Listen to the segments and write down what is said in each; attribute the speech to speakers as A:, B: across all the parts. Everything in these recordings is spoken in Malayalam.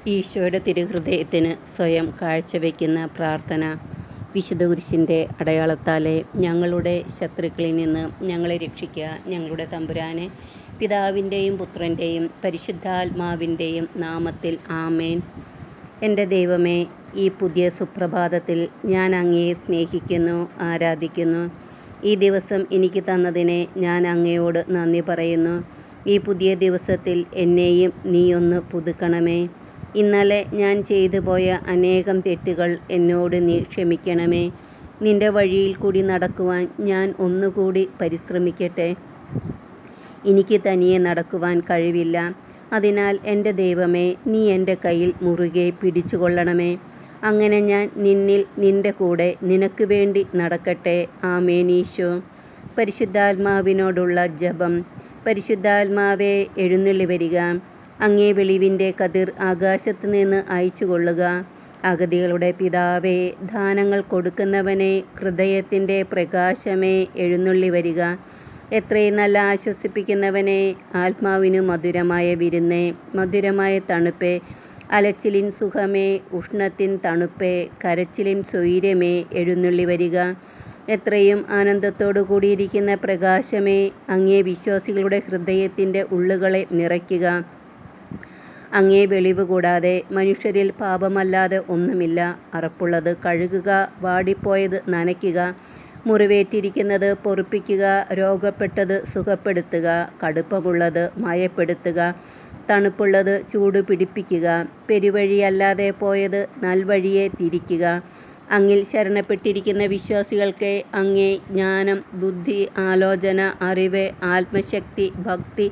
A: ഈശോയുടെ തിരുഹൃദയത്തിന് സ്വയം കാഴ്ചവെക്കുന്ന പ്രാർത്ഥന. വിശുദ്ധ കുരിശിൻ്റെ അടയാളത്താലെ ഞങ്ങളുടെ ശത്രുക്കളിൽ നിന്ന് ഞങ്ങളെ രക്ഷിക്കുക ഞങ്ങളുടെ തമ്പുരാനെ. പിതാവിൻ്റെയും പുത്രൻ്റെയും പരിശുദ്ധാത്മാവിൻ്റെയും നാമത്തിൽ ആമേൻ. എൻ്റെ ദൈവമേ, ഈ പുതിയ സുപ്രഭാതത്തിൽ ഞാൻ അങ്ങയെ സ്നേഹിക്കുന്നു, ആരാധിക്കുന്നു. ഈ ദിവസം എനിക്ക് തന്നതിനെ ഞാൻ അങ്ങയോട് നന്ദി പറയുന്നു. ഈ പുതിയ ദിവസത്തിൽ എന്നെയും നീ ഒന്ന് പുതുക്കണമേ. ഇന്നലെ ഞാൻ ചെയ്തു പോയ അനേകം തെറ്റുകൾ എന്നോട് നീ ക്ഷമിക്കണമേ. നിൻ്റെ വഴിയിൽ കൂടി നടക്കുവാൻ ഞാൻ ഒന്നുകൂടി പരിശ്രമിക്കട്ടെ. എനിക്ക് തനിയെ നടക്കുവാൻ കഴിവില്ല. അതിനാൽ എൻ്റെ ദൈവമേ, നീ എൻ്റെ കയ്യിൽ മുറുകെ പിടിച്ചുകൊള്ളണമേ. അങ്ങനെ ഞാൻ നിൻ്റെ കൂടെ നിനക്ക് വേണ്ടി നടക്കട്ടെ. ആമേൻ. ഈശോ. പരിശുദ്ധാത്മാവിനോടുള്ള ജപം. പരിശുദ്ധാത്മാവേ, എഴുന്നള്ളി വരിക. അങ്ങേ വെളിവിൻ്റെ കതിർ ആകാശത്ത് നിന്ന് അയച്ചു കൊള്ളുക. അഗതികളുടെ പിതാവേ, ദാനങ്ങൾ കൊടുക്കുന്നവനെ, ഹൃദയത്തിൻ്റെ പ്രകാശമേ, എഴുന്നള്ളി വരിക. എത്രയും നല്ല ആശ്വസിപ്പിക്കുന്നവനെ, ആത്മാവിനു മധുരമായ വിരുന്നേ, മധുരമായ തണുപ്പേ, അലച്ചിലിൻ സുഖമേ, ഉഷ്ണത്തിൻ തണുപ്പേ, കരച്ചിലിൻ സ്വൈര്യമേ, എഴുന്നള്ളി വരിക. എത്രയും ആനന്ദത്തോടു കൂടിയിരിക്കുന്ന പ്രകാശമേ, അങ്ങേ വിശ്വാസികളുടെ ഹൃദയത്തിൻ്റെ ഉള്ളുകളെ നിറയ്ക്കുക. അങ്ങേ വെളിവ് കൂടാതെ മനുഷ്യരിൽ പാപമല്ലാതെ ഒന്നുമില്ല. അറപ്പുള്ളത് കഴുകുക, വാടിപ്പോയത് നനയ്ക്കുക, മുറിവേറ്റിരിക്കുന്നത് പൊറുപ്പിക്കുക, രോഗപ്പെട്ടത് സുഖപ്പെടുത്തുക, കടുപ്പമുള്ളത് മയപ്പെടുത്തുക, തണുപ്പുള്ളത് ചൂട് പിടിപ്പിക്കുക, പെരുവഴിയല്ലാതെ പോയത് നൽവഴിയെ തിരിക്കുക. അങ്ങിൽ ശരണപ്പെട്ടിരിക്കുന്ന വിശ്വാസികൾക്ക് അങ്ങേ ജ്ഞാനം, ബുദ്ധി, ആലോചന, അറിവ്, ആത്മശക്തി, ഭക്തി,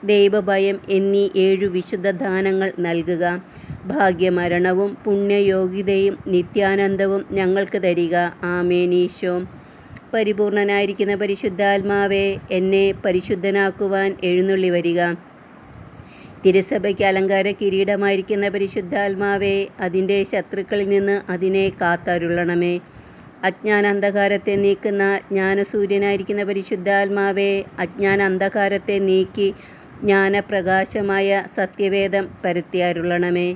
A: ദൈവഭയം എന്നീ 7 വിശുദ്ധ ദാനങ്ങൾ നൽകുക. ഭാഗ്യമരണവും പുണ്യയോഗ്യതയും നിത്യാനന്ദവും ഞങ്ങൾക്ക് തരിക. ആമേൻ. ഈശോ. പരിപൂർണനായിരിക്കുന്ന പരിശുദ്ധാത്മാവേ, എന്നെ പരിശുദ്ധനാക്കുവാൻ എഴുന്നള്ളി വരിക. തിരുസഭയ്ക്ക് അലങ്കാര കിരീടമായിരിക്കുന്ന പരിശുദ്ധാത്മാവേ, അതിൻ്റെ ശത്രുക്കളിൽ നിന്ന് അതിനെ കാത്തരുളണമേ. അജ്ഞാന അന്ധകാരത്തെ നീക്കുന്ന ജ്ഞാനസൂര്യനായിരിക്കുന്ന പരിശുദ്ധാത്മാവേ, അജ്ഞാന അന്ധകാരത്തെ നീക്കി ജ്ഞാനപ്രകാശമായ സത്യവേദം പരത്തിയരുളണമേ.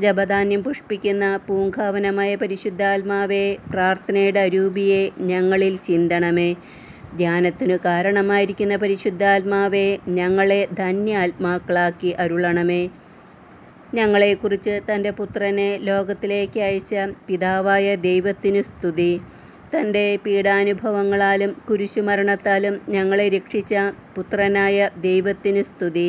A: ജപധാന്യം പുഷ്പിക്കുന്ന പൂങ്കാവനമായ പരിശുദ്ധാത്മാവേ, പ്രാർത്ഥനയുടെ അരൂപിയെ ഞങ്ങളിൽ ചിന്തണമേ. ധ്യാനത്തിനു കാരണമായിരിക്കുന്ന പരിശുദ്ധാത്മാവേ, ഞങ്ങളെ ധന്യാത്മാക്കളാക്കി അരുളണമേ. ഞങ്ങളെക്കുറിച്ച് തൻ്റെ പുത്രനെ ലോകത്തിലേക്ക് അയച്ച പിതാവായ ദൈവത്തിനു സ്തുതി. തൻ്റെ പീഡാനുഭവങ്ങളാലും കുരിശുമരണത്താലും ഞങ്ങളെ രക്ഷിച്ച പുത്രനായ ദൈവത്തിനു സ്തുതി.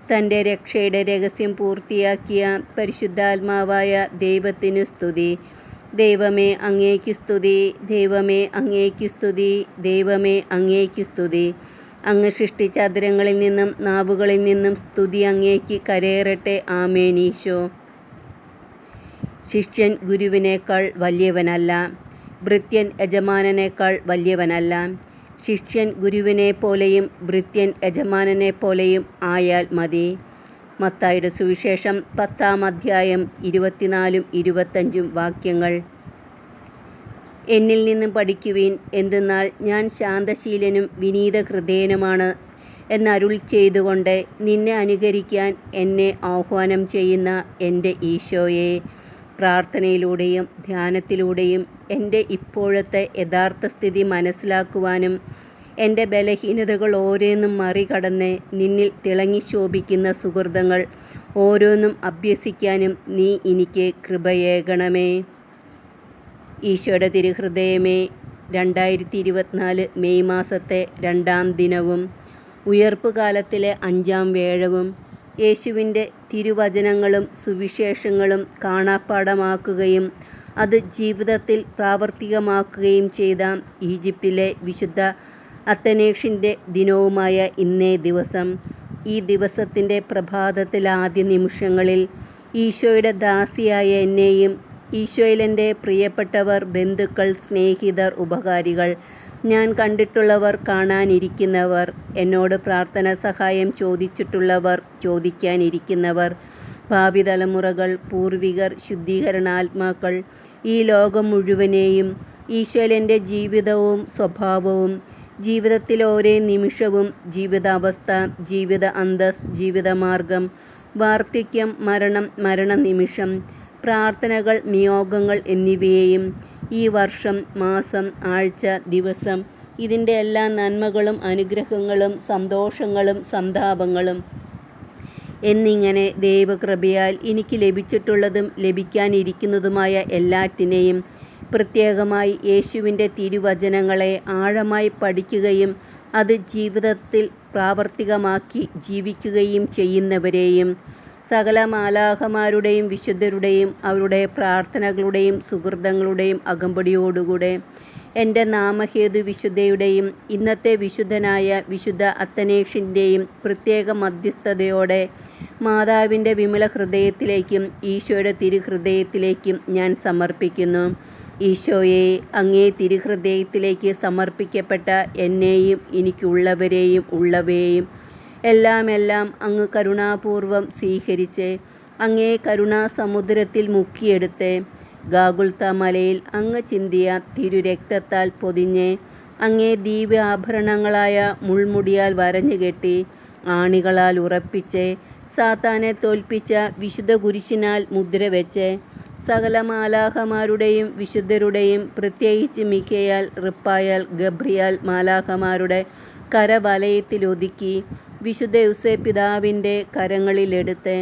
A: തൻ്റെ രക്ഷയുടെ രഹസ്യം പൂർത്തിയാക്കിയ പരിശുദ്ധാത്മാവായ ദൈവത്തിനു സ്തുതി. ദൈവമേ, അങ്ങേക്കു സ്തുതി. ദൈവമേ, അങ്ങേക്കു സ്തുതി. ദൈവമേ, അങ്ങേക്കു സ്തുതി. അങ്ങ് സൃഷ്ടിച്ച അധരങ്ങളിൽ നിന്നും നാവുകളിൽ നിന്നും സ്തുതി അങ്ങേക്ക് കരയേറട്ടെ. ആമേൻ. ഈശോ. ശിഷ്യൻ ഗുരുവിനേക്കാൾ വലിയവനല്ല, ഭൃത്യൻ യജമാനനേക്കാൾ വലിയവനല്ല. ശിഷ്യൻ ഗുരുവിനെ പോലെയും ഭൃത്യൻ യജമാനനെ പോലെയും ആയാൽ മതി. മത്തായിയുടെ സുവിശേഷം 10-ാം അധ്യായം 24-25 വാക്യങ്ങൾ. എന്നിൽ നിന്നും പഠിക്കുവിൻ, എന്തെന്നാൽ ഞാൻ ശാന്തശീലനും വിനീത ഹൃദയനുമാണ് എന്നരുൾ ചെയ്തുകൊണ്ട് നിന്നെ അനുകരിക്കാൻ എന്നെ ആഹ്വാനം ചെയ്യുന്ന എൻ്റെ ഈശോയെ. പ്രാർത്ഥനയിലൂടെയും ധ്യാനത്തിലൂടെയും എൻ്റെ ഇപ്പോഴത്തെ യഥാർത്ഥ സ്ഥിതി മനസ്സിലാക്കുവാനും എൻ്റെ ബലഹീനതകൾ ഓരോന്നും മറികടന്ന് നിന്നിൽ തിളങ്ങി ശോഭിക്കുന്ന സുഹൃതങ്ങൾ ഓരോന്നും അഭ്യസിക്കാനും നീ എനിക്ക് കൃപയേകണമേ. ഈശോയുടെ തിരുഹൃദയമേ, 2024 മെയ് മാസത്തെ 2-ാം ദിനവും ഉയർപ്പുകാലത്തിലെ 5-ാം വേഴവും യേശുവിൻ്റെ തിരുവചനങ്ങളും സുവിശേഷങ്ങളും കാണാപ്പാഠമാക്കുകയും അത് ജീവിതത്തിൽ പ്രാവർത്തികമാക്കുകയും ചെയ്ത ഈജിപ്തിലെ വിശുദ്ധ അത്തനേഷ്യൻ്റെ ദിനവുമായ ഇന്നേ ദിവസം. ഈ ദിവസത്തിൻ്റെ പ്രഭാതത്തിലെ ആദ്യ നിമിഷങ്ങളിൽ ഈശോയുടെ ദാസിയായ എന്നെയും ഈശോയിലെൻ്റെ പ്രിയപ്പെട്ടവർ, ബന്ധുക്കൾ, സ്നേഹിതർ, ഉപകാരികൾ, ഞാൻ കണ്ടിട്ടുള്ളവർ, കാണാനിരിക്കുന്നവർ, എന്നോട് പ്രാർത്ഥന സഹായം ചോദിച്ചിട്ടുള്ളവർ, ചോദിക്കാനിരിക്കുന്നവർ, ഭാവി തലമുറകൾ, പൂർവികർ, ശുദ്ധീകരണാത്മാക്കൾ, ഈ ലോകം മുഴുവനെയും ഈശോയിലെൻ്റെ ജീവിതവും സ്വഭാവവും ജീവിതത്തിലെ ഓരോ നിമിഷവും ജീവിതാവസ്ഥ, ജീവിത അന്തസ്, ജീവിതമാർഗം, വാർദ്ധക്യം, മരണം, മരണനിമിഷം, പ്രാർത്ഥനകൾ, നിയോഗങ്ങൾ എന്നിവയെയും ഈ വർഷം, മാസം, ആഴ്ച, ദിവസം ഇതിൻ്റെ എല്ലാ നന്മകളും അനുഗ്രഹങ്ങളും സന്തോഷങ്ങളും സന്താപങ്ങളും എന്നിങ്ങനെ ദൈവകൃപയാൽ എനിക്ക് ലഭിച്ചിട്ടുള്ളതും ലഭിക്കാനിരിക്കുന്നതുമായ എല്ലാറ്റിനെയും പ്രത്യേകമായി യേശുവിൻ്റെ തിരുവചനങ്ങളെ ആഴമായി പഠിക്കുകയും അത് ജീവിതത്തിൽ പ്രാവർത്തികമാക്കി ജീവിക്കുകയും ചെയ്യുന്നവരെയും സകല മാലാഖമാരുടെയും വിശുദ്ധരുടെയും അവരുടെ പ്രാർത്ഥനകളുടെയും സുഹൃതങ്ങളുടെയും അകമ്പടിയോടുകൂടെ എൻ്റെ നാമഹേതു വിശുദ്ധയുടെയും ഇന്നത്തെ വിശുദ്ധനായ വിശുദ്ധ അത്തനേഷ്യൻ്റെയും പ്രത്യേക മധ്യസ്ഥതയോടെ മാതാവിൻ്റെ വിമല ഹൃദയത്തിലേക്കും ഈശോയുടെ തിരുഹൃദയത്തിലേക്കും ഞാൻ സമർപ്പിക്കുന്നു. ഈശോയെ, അങ്ങേ തിരുഹൃദയത്തിലേക്ക് സമർപ്പിക്കപ്പെട്ട എന്നെയും എനിക്കുള്ളവരെയും ഉള്ളവയെയും എല്ലാം അങ്ങ് കരുണാപൂർവം സ്വീകരിച്ച് അങ്ങേ കരുണാസമുദ്രത്തിൽ മുക്കിയെടുത്ത് ഗാഗുൽത്ത മലയിൽ അങ്ങ് ചിന്തിയ തിരുരക്തത്താൽ പൊതിഞ്ഞ് അങ്ങേ ദിവ്യാഭരണങ്ങളായ മുൾമുടിയാൽ വരഞ്ഞുകെട്ടി ആണികളാൽ ഉറപ്പിച്ച് സാത്താനെ തോൽപ്പിച്ച വിശുദ്ധ കുരിശിനാൽ മുദ്രവെച്ച് സകല മാലാഖമാരുടെയും വിശുദ്ധരുടെയും പ്രത്യേകിച്ച് മിഖായേൽ, റുഫായേൽ, ഗബ്രിയേൽ മാലാഖമാരുടെ കരവലയത്തിലൊതുക്കി വിശുദ്ധ ഔസേപ്പിതാവിൻ്റെ കരങ്ങളിലെടുത്ത്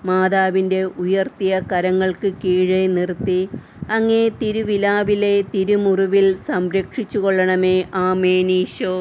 A: മാതാവിൻ്റെ ഉയർത്തിയ കരങ്ങൾക്ക് കീഴെ നിർത്തി അങ്ങേ തിരുവിലാവിലെ തിരുമുറിവിൽ സംരക്ഷിച്ചുകൊള്ളണമേ. ആമേൻ. ഈശോ.